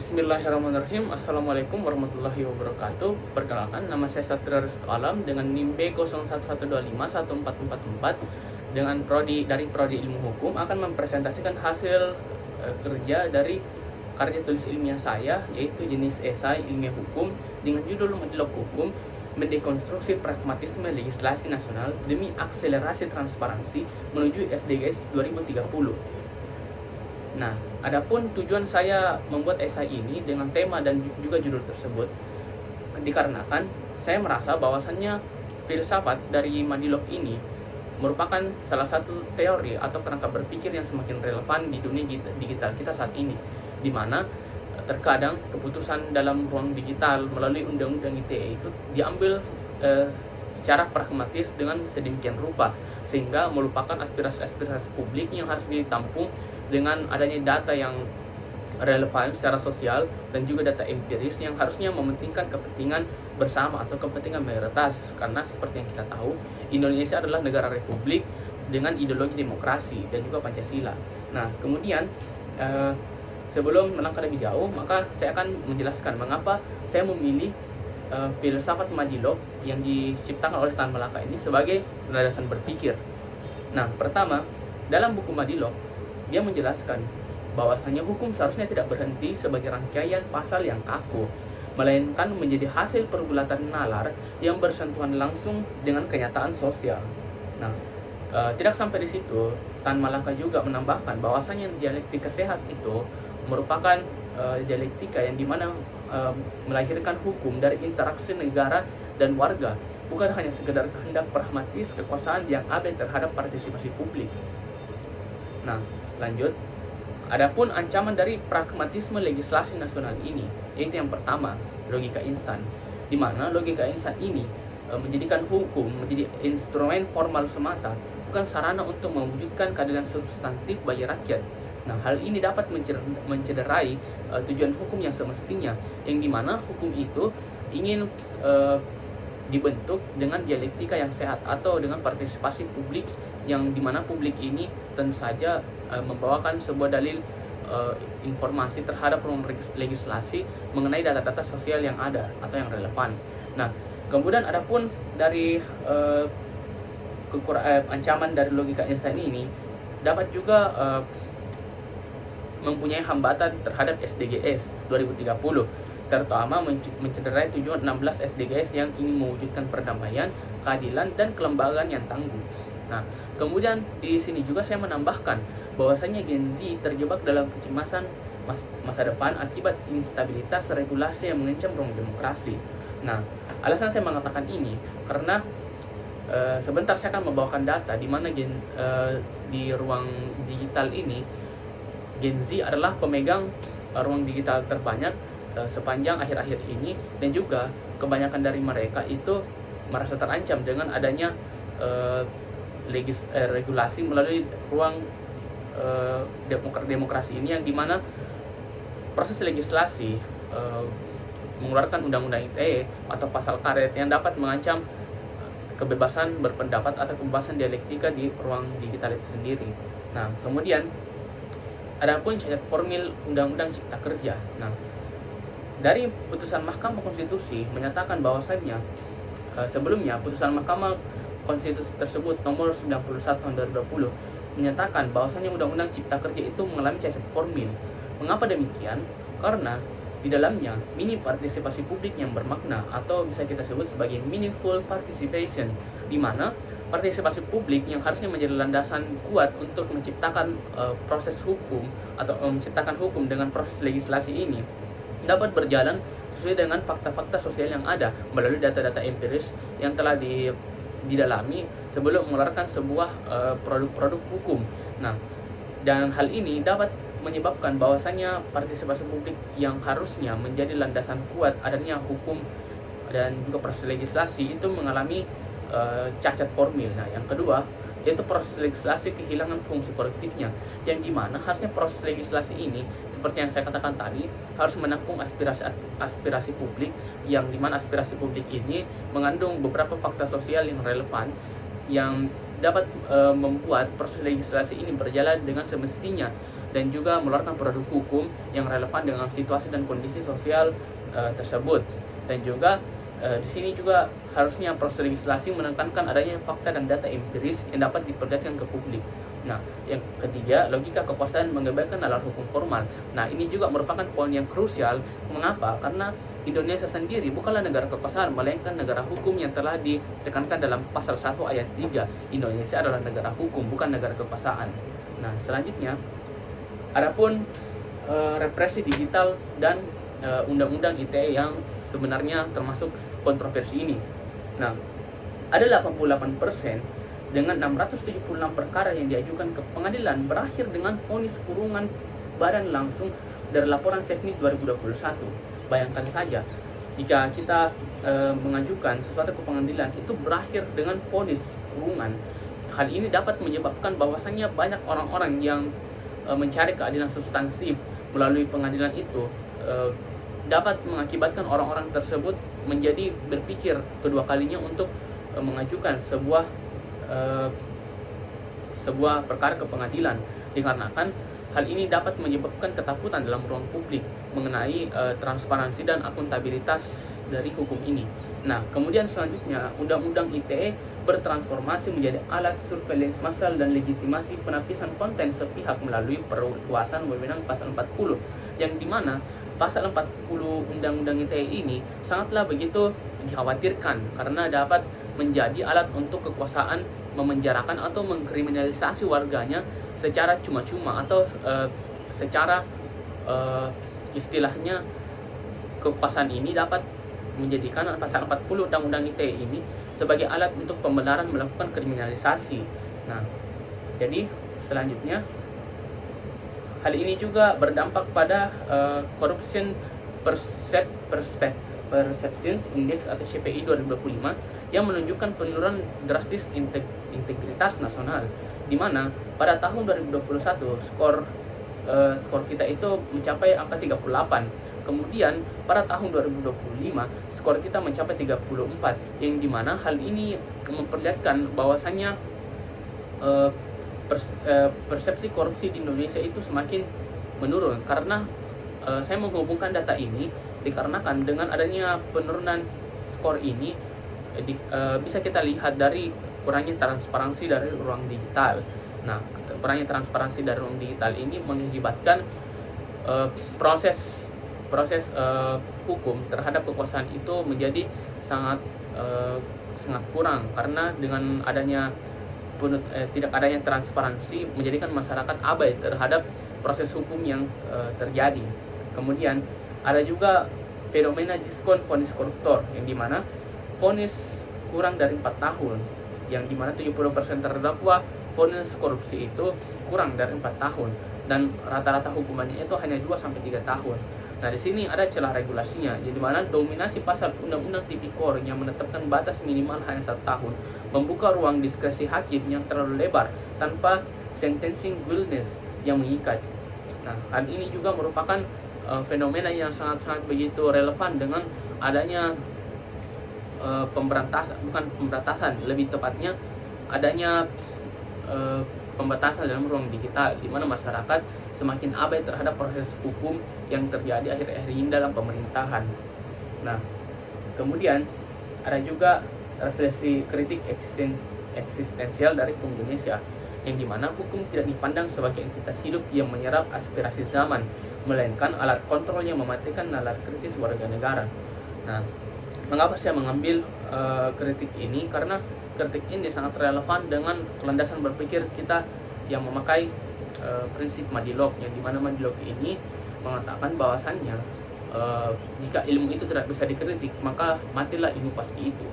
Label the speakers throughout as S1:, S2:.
S1: Bismillahirrahmanirrahim. Assalamualaikum warahmatullahi wabarakatuh. Perkenalkan, nama saya Satria Restu Alam dengan NIM B0112514444 dengan prodi Ilmu Hukum akan mempresentasikan hasil kerja dari karya tulis ilmiah saya, yaitu jenis esai ilmiah hukum dengan judul Madilog Hukum Mendekonstruksi Pragmatisme Legislasi Nasional demi Akselerasi Transparansi menuju SDGs 2030. Nah, adapun tujuan saya membuat esai ini dengan tema dan juga judul tersebut dikarenakan saya merasa bahwasannya filsafat dari Madilog ini merupakan salah satu teori atau kerangka berpikir yang semakin relevan di dunia digital kita saat ini, di mana terkadang keputusan dalam ruang digital melalui undang-undang ITE itu diambil secara pragmatis dengan sedemikian rupa sehingga melupakan aspirasi-aspirasi publik yang harus ditampung dengan adanya data yang relevan secara sosial dan juga data empiris yang harusnya mementingkan kepentingan bersama atau kepentingan mayoritas, karena seperti yang kita tahu Indonesia adalah negara republik dengan ideologi demokrasi dan juga Pancasila. Nah, kemudian sebelum melangkah lebih jauh, maka saya akan menjelaskan mengapa saya memilih filsafat Madilog yang diciptakan oleh Tan Malaka ini sebagai landasan berpikir. Nah, pertama, dalam buku Madilog dia menjelaskan bahwasanya hukum seharusnya tidak berhenti sebagai rangkaian pasal yang kaku, melainkan menjadi hasil pergulatan nalar yang bersentuhan langsung dengan kenyataan sosial. Nah, tidak sampai di situ, Tan Malaka juga menambahkan bahwasanya dialektika sehat itu merupakan dialektika yang dimana melahirkan hukum dari interaksi negara dan warga, bukan hanya sekedar kehendak pragmatis kekuasaan yang abai terhadap partisipasi publik. Nah, lanjut. Adapun ancaman dari pragmatisme legislasi nasional ini, yaitu yang pertama, logika instan, di mana logika instan ini menjadikan hukum menjadi instrumen formal semata, bukan sarana untuk mewujudkan keadilan substantif bagi rakyat. Nah, hal ini dapat mencederai tujuan hukum yang semestinya, yang dimana hukum itu ingin dibentuk dengan dialektika yang sehat atau dengan partisipasi publik, yang dimana publik ini tentu saja membawakan sebuah dalil informasi terhadap ruang legislasi mengenai data-data sosial yang ada atau yang relevan. Nah, kemudian adapun dari ancaman dari logika instan ini dapat juga mempunyai hambatan terhadap SDGs 2030, terutama mencederai tujuan 16 SDGs yang ingin mewujudkan perdamaian, keadilan, dan kelembagaan yang tangguh. Nah, kemudian di sini juga saya menambahkan bahwasanya Gen Z terjebak dalam kecemasan masa depan akibat instabilitas regulasi yang mengancam ruang demokrasi. Nah, alasan saya mengatakan ini karena sebentar saya akan membawakan data di mana di ruang digital ini Gen Z adalah pemegang ruang digital terbanyak sepanjang akhir-akhir ini, dan juga kebanyakan dari mereka itu merasa terancam dengan adanya regulasi melalui ruang demokrasi ini, yang dimana proses legislasi mengeluarkan undang-undang ITE atau pasal karet yang dapat mengancam kebebasan berpendapat atau kebebasan dialektika di ruang digital itu sendiri. Nah, kemudian adapun cacat formil Undang-Undang Cipta Kerja. Nah, dari putusan Mahkamah Konstitusi menyatakan bahwasannya sebelumnya putusan Mahkamah Konstitusi tersebut nomor 91 tahun 2020 menyatakan bahwasannya Undang-Undang Cipta Kerja itu mengalami cacat formil. Mengapa demikian? Karena di dalamnya minim partisipasi publik yang bermakna, atau bisa kita sebut sebagai meaningful participation, di mana partisipasi publik yang harusnya menjadi landasan kuat untuk menciptakan proses hukum atau menciptakan hukum dengan proses legislasi ini dapat berjalan sesuai dengan fakta-fakta sosial yang ada melalui data-data empiris yang telah didalami sebelum mengeluarkan sebuah produk-produk hukum. Nah, dan hal ini dapat menyebabkan bahwasanya partisipasi publik yang harusnya menjadi landasan kuat adanya hukum dan juga proses legislasi itu mengalami cacat formil. Nah, yang kedua yaitu proses legislasi kehilangan fungsi kolektifnya, yang dimana harusnya proses legislasi ini seperti yang saya katakan tadi harus menampung aspirasi publik, yang dimana aspirasi publik ini mengandung beberapa fakta sosial yang relevan yang dapat membuat proses legislasi ini berjalan dengan semestinya dan juga mengeluarkan produk hukum yang relevan dengan situasi dan kondisi sosial tersebut. Dan juga di sini juga harusnya proses legislasi menekankan adanya fakta dan data empiris yang dapat diperlihatkan ke publik. Nah, yang ketiga, logika kekuasaan mengedepankan nalar hukum formal. Nah, ini juga merupakan poin yang krusial. Mengapa? Karena Indonesia sendiri bukanlah negara kekuasaan, melainkan negara hukum yang telah ditekankan dalam pasal 1 ayat 3. Indonesia adalah negara hukum, bukan negara kekuasaan. Nah, selanjutnya, adapun represi digital dan undang-undang ITE yang sebenarnya termasuk kontroversi ini. Nah, ada 88% dengan 676 perkara yang diajukan ke pengadilan berakhir dengan vonis kurungan badan langsung dari laporan SEFNI 2021. Bayangkan saja, jika kita mengajukan sesuatu ke pengadilan itu berakhir dengan vonis kurungan. Hal ini dapat menyebabkan bahwasannya banyak orang-orang yang mencari keadilan substantif melalui pengadilan itu dapat mengakibatkan orang-orang tersebut menjadi berpikir kedua kalinya untuk mengajukan sebuah perkara ke pengadilan, dikarenakan hal ini dapat menyebabkan ketakutan dalam ruang publik mengenai transparansi dan akuntabilitas dari hukum ini. Nah, kemudian selanjutnya Undang-Undang ITE bertransformasi menjadi alat surveillance massal dan legitimasi penapisan konten sepihak melalui perluasan wewenang pasal 40, yang dimana pasal 40 Undang-Undang ITE ini sangatlah begitu dikhawatirkan karena dapat menjadi alat untuk kekuasaan memenjarakan atau mengkriminalisasi warganya secara cuma-cuma atau secara istilahnya kekuasaan ini dapat menjadikan pasal 40 Undang-Undang ITE ini sebagai alat untuk pembenaran melakukan kriminalisasi. Nah, jadi selanjutnya hal ini juga berdampak pada Corruption Perceptions Index atau CPI 2025 yang menunjukkan penurunan drastis integritas nasional, di mana pada tahun 2021 skor kita itu mencapai angka 38. Kemudian pada tahun 2025 skor kita mencapai 34, yang dimana hal ini memperlihatkan bahwasannya persepsi korupsi di Indonesia itu semakin menurun. Karena saya menghubungkan data ini dikarenakan dengan adanya penurunan skor ini bisa kita lihat dari kurangnya transparansi dari ruang digital. Nah, kurangnya transparansi dari ruang digital ini mengakibatkan proses hukum terhadap kekuasaan itu menjadi sangat kurang, karena dengan adanya tidak adanya transparansi menjadikan masyarakat abai terhadap proses hukum yang terjadi. Kemudian ada juga fenomena diskon vonis koruptor, yang dimana vonis kurang dari 4 tahun, yang dimana 70% terdakwa vonis korupsi itu kurang dari 4 tahun, dan rata-rata hukumannya itu hanya 2-3 tahun. Nah, di sini ada celah regulasinya, di mana dominasi pasal Undang-Undang Tipikor yang menetapkan batas minimal hanya 1 tahun, membuka ruang diskresi hakim yang terlalu lebar tanpa sentencing guiltiness yang mengikat. Nah, hal ini juga merupakan fenomena yang sangat-sangat begitu relevan dengan adanya pemberantasan, lebih tepatnya adanya pembatasan dalam ruang digital, di mana masyarakat semakin abai terhadap proses hukum yang terjadi akhir-akhir ini dalam pemerintahan. Nah, kemudian ada juga refleksi kritik eksistensial dari Indonesia, yang dimana hukum tidak dipandang sebagai entitas hidup yang menyerap aspirasi zaman, melainkan alat kontrol yang mematikan nalar kritis warga negara. Nah, mengapa saya mengambil kritik ini? Karena kritik ini sangat relevan dengan landasan berpikir kita yang memakai prinsip Madilog, yang dimana Madilog ini mengatakan bahwasannya jika ilmu itu tidak bisa dikritik, maka matilah ilmu pasti itu.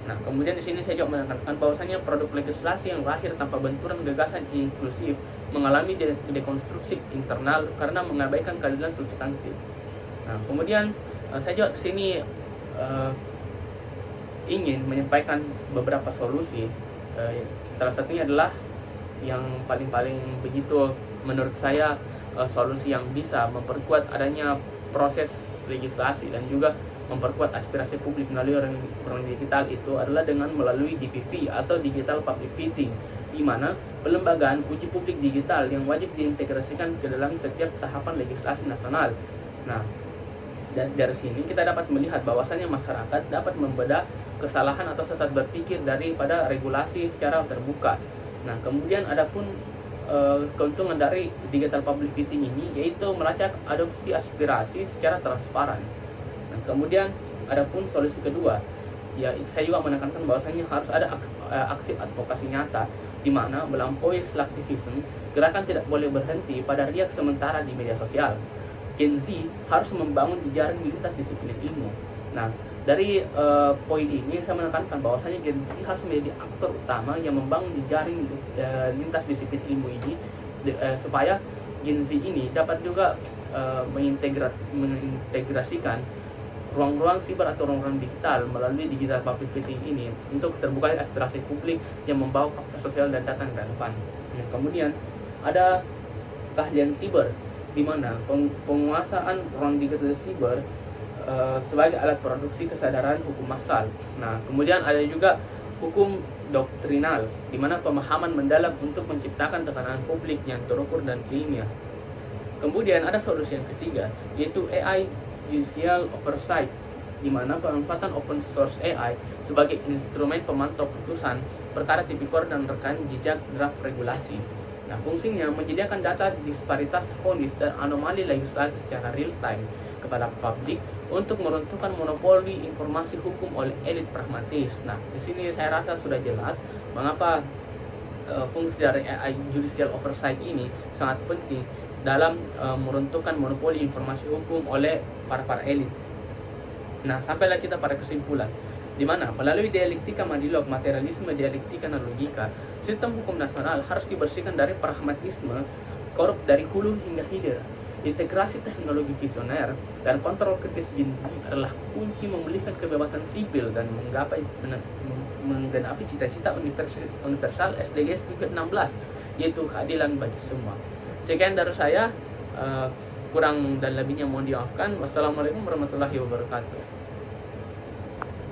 S1: Nah, kemudian di sini saya juga menekankan bahwasannya produk legislasi yang lahir tanpa benturan gagasan inklusif mengalami dekonstruksi internal karena mengabaikan keadilan substantif. Nah, kemudian saya juga di sini ingin menyampaikan beberapa solusi. Salah satunya adalah yang paling begitu menurut saya solusi yang bisa memperkuat adanya proses legislasi dan juga memperkuat aspirasi publik melalui ruang digital itu adalah dengan melalui DPV atau Digital Public Meeting, di mana pelembagaan uji publik digital yang wajib diintegrasikan ke dalam setiap tahapan legislasi nasional. Nah, dan dari sini kita dapat melihat bahwasannya masyarakat dapat membedah kesalahan atau sesat berpikir daripada regulasi secara terbuka. Nah, kemudian adapun keuntungan dari digital public voting ini yaitu melacak adopsi aspirasi secara transparan. Nah, kemudian adapun solusi kedua, ya saya juga menekankan bahwasanya harus ada aksi advokasi nyata, di mana melampaui selektivisme, gerakan tidak boleh berhenti pada riak sementara di media sosial. Gen Z harus membangun jejaring lintas disiplin ilmu. Nah, dari poin ini saya menekankan bahwasanya Gen Z harus menjadi aktor utama yang membangun jejaring lintas disiplin ilmu ini supaya Gen Z ini dapat juga mengintegrasikan ruang-ruang siber atau ruang-ruang digital melalui digital public voting ini untuk terbuka aspirasi publik yang membawa fakta sosial dan data yang relevan. Nah, kemudian ada keahlian siber, di mana penguasaan ruang digital siber sebagai alat produksi kesadaran hukum massal. Nah, kemudian ada juga hukum doktrinal, di mana pemahaman mendalam untuk menciptakan tekanan publik yang terukur dan ilmiah. Kemudian ada solusi yang ketiga, yaitu AI Judicial Oversight, di mana pemanfaatan open source AI sebagai instrumen pemantau putusan perkara tipikor dan rekam jejak draft regulasi. Nah, fungsinya menyediakan data disparitas vonis dan anomali legislasi secara real time kepada publik untuk meruntuhkan monopoli informasi hukum oleh elit pragmatis. Nah, di sini saya rasa sudah jelas mengapa fungsi dari AI Judicial Oversight ini sangat penting dalam meruntuhkan monopoli informasi hukum oleh para elit. Nah, sampailah kita pada kesimpulan, di mana melalui dialektika Mandilog, materialisme, dialektika, dan logika, sistem hukum nasional harus dibersihkan dari pragmatisme korup dari hulu hingga hilir. Integrasi teknologi visioner dan kontrol kritis Gen Z adalah kunci memulihkan kebebasan sipil dan menggenapi cita-cita universal SDGs 16, yaitu keadilan bagi semua. Sekian dari saya, kurang dan lebihnya mohon dimaafkan. Wassalamualaikum warahmatullahi wabarakatuh.